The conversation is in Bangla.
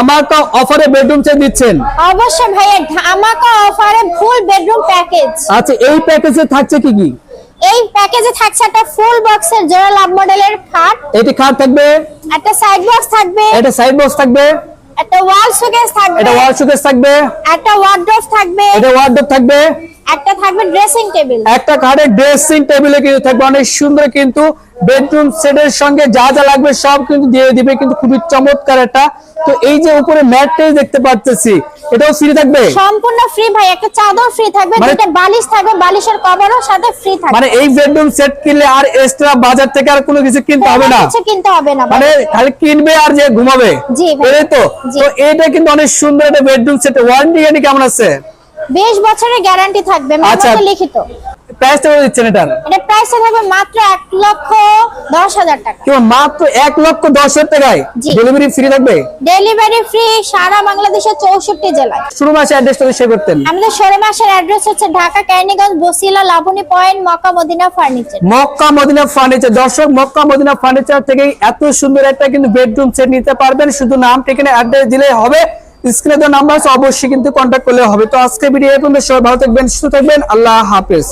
ধামাকা অফারে বেডরুম সেট দিচ্ছেন। অবশ্যই ভাইয়া, ধামাকা অফারে ফুল বেডরুম প্যাকেজ। আচ্ছা, এই প্যাকেজে থাকছে কি কি? এই প্যাকেজে থাকছে একটা ফুল বক্সের জোড়া লাভ মডেলের খাট, এটি খাট থাকবে, একটা সাইড বক্স থাকবে, এটা সাইড বক্স থাকবে, একটা ওয়াল শোকেস থাকবে, এটা ওয়াল শোকেস থাকবে, একটা ওয়ার্ড্রোব থাকবে, এটা ওয়ার্ডরোব থাকবে, একটা থাকবে ড্রেসিং টেবিল। একটা খাটের ড্রেসিং টেবিলে কিন্তু থাকবে অনেক সুন্দর, কিন্তু বেডরুম সেটের সঙ্গে যা যা লাগবে সব কিন্তু দিয়ে দিবে, কিন্তু খুবই চমৎকার একটা। তো এই যে উপরে ম্যাটটাই দেখতে পাচ্ছি, এটাও ফ্রি থাকবে, সম্পূর্ণ ফ্রি ভাই। একটা চাদর ফ্রি থাকবে, দুটো বালিশ থাকবে, বালিশের কভারও সাথে ফ্রি থাকবে। মানে এই বেডরুম সেট কিনলে আর এক্সট্রা বাজার থেকে আর কোনো কিছু কিনতে হবে না, কিছু কিনতে হবে না, মানে খালি কিনবে আর যে ঘুমাবে। জি ভাই। এই তো এটা কিন্তু অনেক সুন্দর একটা বেডরুম সেট। ওয়ারেন্টি গ্যারান্টি কেমন আছে? 20 বছরের গ্যারান্টি থাকবে, আচ্ছা। মেমোতে লিখিত। প্রাইস কত দিচ্ছেন এটার? এটা প্রাইস থাকবে মাত্র 1,10,000 টাকা। কেউ মাত্র 1,10,000 টাকায় জি। ডেলিভারি ফ্রি থাকবে? ডেলিভারি ফ্রি সারা বাংলাদেশের 64 জেলায়। শুরু মাসে অ্যাড্রেসটা শেয়ার করতেন। আমাদের শোরুম মাসের অ্যাড্রেস হচ্ছে Dhaka Keraniganj Basila Laboni point Makka Madina furniture. Makka Madina furniture. দর্শক, মক্কা মদিনা ফার্নিচার থেকে এত সুন্দর একটা কিন্তু বেডরুম সেট নিতে পারবেন, শুধু নাম ঠিকানা অ্যাড্রেস দিলেই হবে। স্ক্রিনে দেওয়া নাম্বার আছে, অবশ্যই কিন্তু কন্ট্যাক্ট করলে হবে। তো আজকে ভিডিও এই পর্যন্ত। সবাই ভালো থাকবেন, সুস্থ থাকবেন, আল্লাহ হাফেজ।